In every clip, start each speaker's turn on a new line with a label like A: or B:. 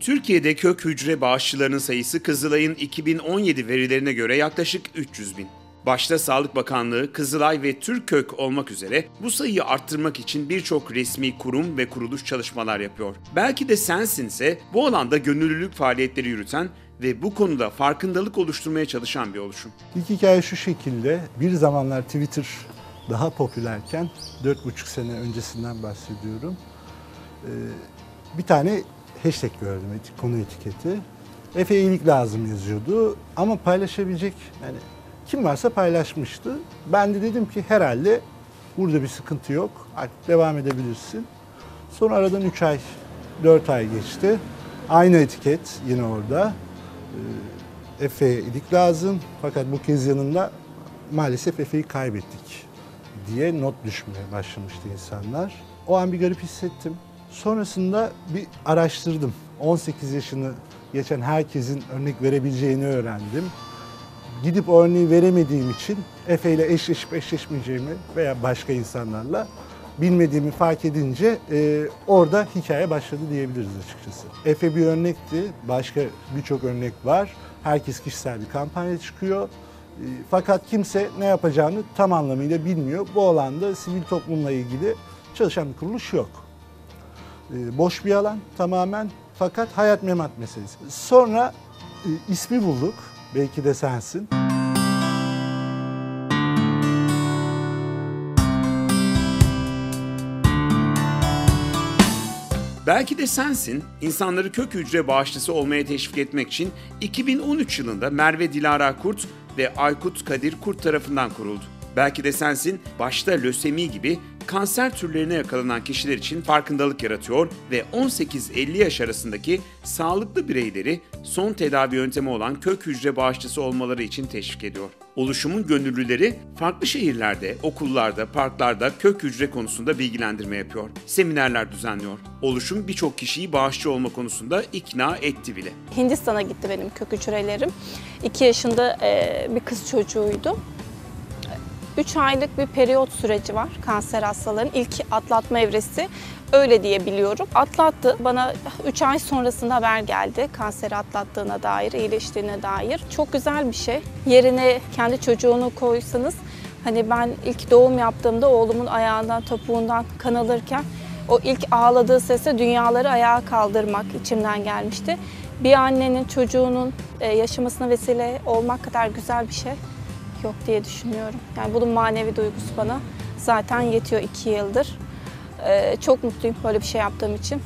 A: Türkiye'de kök hücre bağışçılarının sayısı Kızılay'ın 2017 verilerine göre yaklaşık 300 bin. Başta Sağlık Bakanlığı, Kızılay ve Türkkök olmak üzere bu sayıyı arttırmak için birçok resmi kurum ve kuruluş çalışmalar yapıyor. Belki de Sensin'se bu alanda gönüllülük faaliyetleri yürüten ve bu konuda farkındalık oluşturmaya çalışan bir oluşum.
B: İlk hikaye şu şekilde, bir zamanlar Twitter daha popülerken, 4,5 sene öncesinden bahsediyorum. Bir tane hashtag gördüm, konu etiketi. Efe iyilik lazım yazıyordu ama paylaşabilecek, yani kim varsa paylaşmıştı. Ben de dedim ki herhalde burada bir sıkıntı yok, artık devam edebilirsin. Sonra aradan 3 ay, 4 ay geçti. Aynı etiket yine orada. Efe'ye iyilik lazım fakat bu kez yanında maalesef Efe'yi kaybettik diye not düşmeye başlamıştı insanlar. O an bir garip hissettim. Sonrasında bir araştırdım. 18 yaşını geçen herkesin örnek verebileceğini öğrendim. Gidip o örneği veremediğim için Efe ile eşleşip eşleşmeyeceğimi veya başka insanlarla bilmediğimi fark edince orada hikaye başladı diyebiliriz açıkçası. Efe bir örnekti, başka birçok örnek var. Herkes kişisel bir kampanya çıkıyor. Fakat kimse ne yapacağını tam anlamıyla bilmiyor. Bu alanda sivil toplumla ilgili çalışan bir kuruluş yok. Boş bir alan tamamen, fakat hayat memat meselesi. Sonra ismi bulduk, belki de sensin.
A: Belki de Sensin, insanları kök hücre bağışçısı olmaya teşvik etmek için 2013 yılında Merve Dilara Kurt ve Aykut Kadir Kurt tarafından kuruldu. Belki de Sensin, başta lösemi gibi kanser türlerine yakalanan kişiler için farkındalık yaratıyor ve 18-50 yaş arasındaki sağlıklı bireyleri son tedavi yöntemi olan kök hücre bağışçısı olmaları için teşvik ediyor. Oluşumun gönüllüleri farklı şehirlerde, okullarda, parklarda kök hücre konusunda bilgilendirme yapıyor. Seminerler düzenliyor. Oluşum birçok kişiyi bağışçı olma konusunda ikna etti bile.
C: Hindistan'a gitti benim kök hücrelerim. 2 yaşında bir kız çocuğuydu. 3 aylık bir periyot süreci var kanser hastaların. İlk atlatma evresi öyle diye biliyorum. Atlattı. Bana 3 ay sonrasında haber geldi. Kanseri atlattığına dair, iyileştiğine dair. Çok güzel bir şey. Yerine kendi çocuğunu koysanız, hani ben ilk doğum yaptığımda oğlumun ayağından, topuğundan kan alırken o ilk ağladığı sesle dünyaları ayağa kaldırmak içimden gelmişti. Bir annenin çocuğunun yaşamasına vesile olmak kadar güzel bir şey yok diye düşünüyorum. Yani bunun manevi duygusu bana zaten yetiyor 2 yıldır. Çok mutluyum böyle bir şey yaptığım için.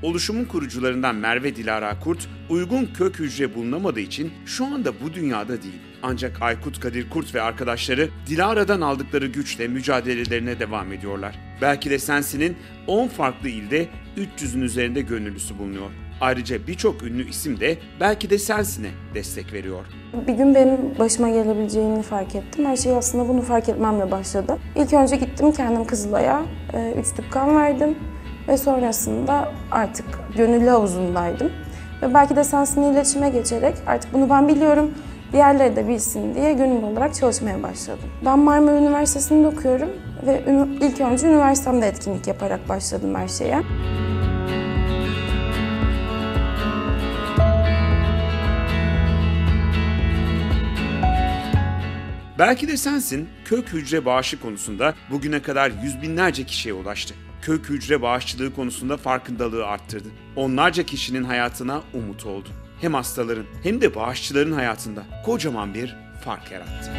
A: Oluşumun kurucularından Merve Dilara Kurt, uygun kök hücre bulunamadığı için şu anda bu dünyada değil. Ancak Aykut Kadir Kurt ve arkadaşları Dilara'dan aldıkları güçle mücadelelerine devam ediyorlar. Belki de Sensin'in 10 farklı ilde 300'ün üzerinde gönüllüsü bulunuyor. Ayrıca birçok ünlü isim de Belki de Sensin'e destek veriyor.
D: Bir gün benim başıma gelebileceğini fark ettim. Her şey aslında bunu fark etmemle başladı. İlk önce gittim kendim Kızılay'a, 3 tüp kan verdim ve sonrasında artık gönüllü havuzundaydım. Ve Belki de Sensin'le iletişime geçerek artık bunu ben biliyorum, diğerleri de bilsin diye gönüllü olarak çalışmaya başladım. Ben Marmara Üniversitesi'nde okuyorum ve ilk önce üniversitemde etkinlik yaparak başladım her şeye.
A: Belki de Sensin, kök hücre bağışı konusunda bugüne kadar yüz binlerce kişiye ulaştı. Kök hücre bağışçılığı konusunda farkındalığı arttırdı. Onlarca kişinin hayatına umut oldu. Hem hastaların hem de bağışçıların hayatında kocaman bir fark yarattı.